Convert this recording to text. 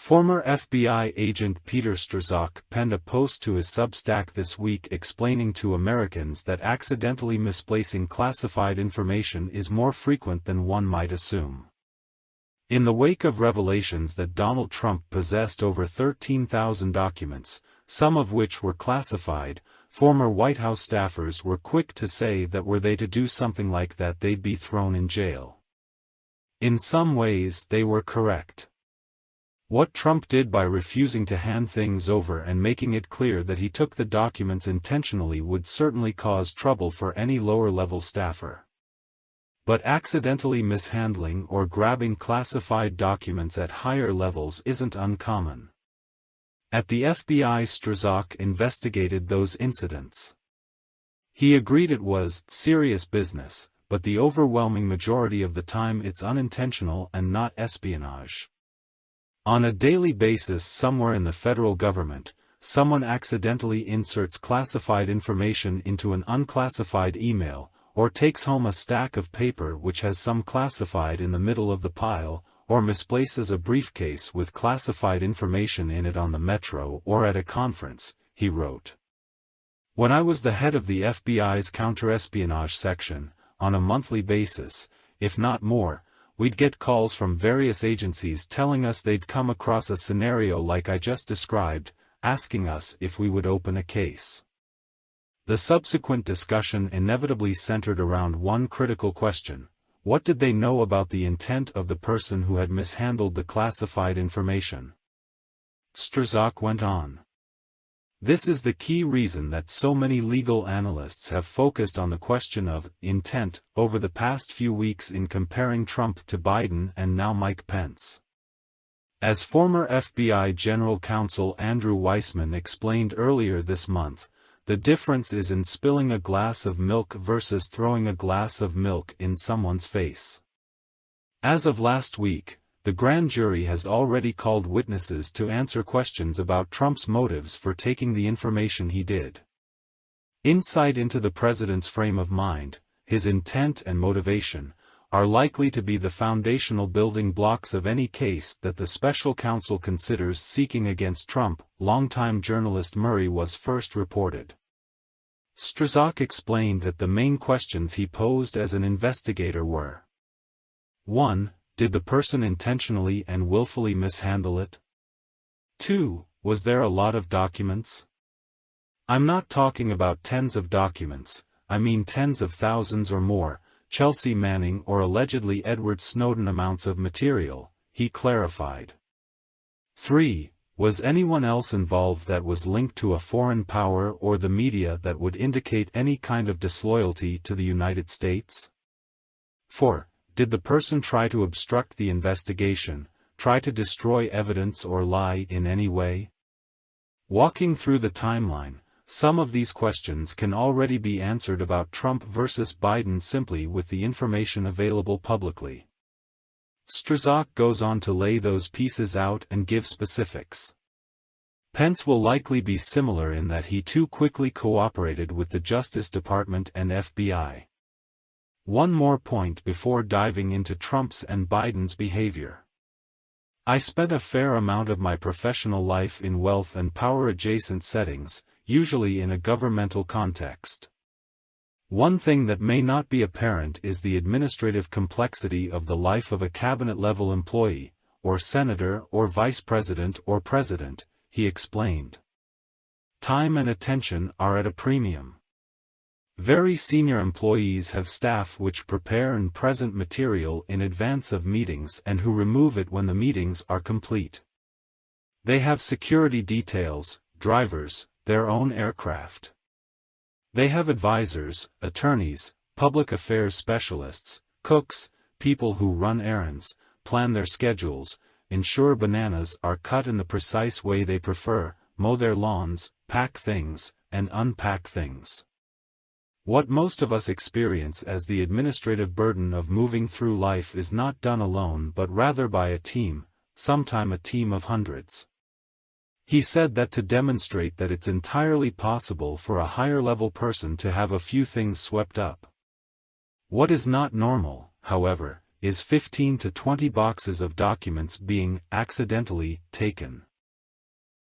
Former FBI agent Peter Strzok penned a post to his Substack this week explaining to Americans that accidentally misplacing classified information is more frequent than one might assume. In the wake of revelations that Donald Trump possessed over 13,000 documents, some of which were classified, former White House staffers were quick to say that were they to do something like that they'd be thrown in jail. In some ways they were correct. What Trump did by refusing to hand things over and making it clear that he took the documents intentionally would certainly cause trouble for any lower-level staffer. But accidentally mishandling or grabbing classified documents at higher levels isn't uncommon. At the FBI, Strzok investigated those incidents. He agreed it was serious business, but the overwhelming majority of the time it's unintentional and not espionage. On a daily basis somewhere in the federal government, someone accidentally inserts classified information into an unclassified email, or takes home a stack of paper which has some classified in the middle of the pile, or misplaces a briefcase with classified information in it on the metro or at a conference, he wrote. When I was the head of the FBI's counterespionage section, on a monthly basis, if not more, we'd get calls from various agencies telling us they'd come across a scenario like I just described, asking us if we would open a case. The subsequent discussion inevitably centered around one critical question: what did they know about the intent of the person who had mishandled the classified information? Strzok went on. This is the key reason that so many legal analysts have focused on the question of intent over the past few weeks in comparing Trump to Biden and now Mike Pence. As former FBI General Counsel Andrew Weissman explained earlier this month, the difference is in spilling a glass of milk versus throwing a glass of milk in someone's face. As of last week, the grand jury has already called witnesses to answer questions about Trump's motives for taking the information he did. Insight into the president's frame of mind, his intent and motivation, are likely to be the foundational building blocks of any case that the special counsel considers seeking against Trump, longtime journalist Murray was first reported. Strzok explained that the main questions he posed as an investigator were: 1. Did the person intentionally and willfully mishandle it? 2. Was there a lot of documents? I'm not talking about tens of documents, I mean tens of thousands or more, Chelsea Manning or allegedly Edward Snowden amounts of material, he clarified. 3. Was anyone else involved that was linked to a foreign power or the media that would indicate any kind of disloyalty to the United States? 4. Did the person try to obstruct the investigation, try to destroy evidence or lie in any way? Walking through the timeline, some of these questions can already be answered about Trump versus Biden simply with the information available publicly. Strzok goes on to lay those pieces out and give specifics. Pence will likely be similar in that he too quickly cooperated with the Justice Department and FBI. One more point before diving into Trump's and Biden's behavior. I spent a fair amount of my professional life in wealth and power-adjacent settings, usually in a governmental context. One thing that may not be apparent is the administrative complexity of the life of a cabinet-level employee, or senator or vice president or president, he explained. Time and attention are at a premium. Very senior employees have staff which prepare and present material in advance of meetings and who remove it when the meetings are complete. They have security details, drivers, their own aircraft. They have advisors, attorneys, public affairs specialists, cooks, people who run errands, plan their schedules, ensure bananas are cut in the precise way they prefer, mow their lawns, pack things, and unpack things. What most of us experience as the administrative burden of moving through life is not done alone but rather by a team, sometime a team of hundreds. He said that to demonstrate that it's entirely possible for a higher-level person to have a few things swept up. What is not normal, however, is 15 to 20 boxes of documents being accidentally taken.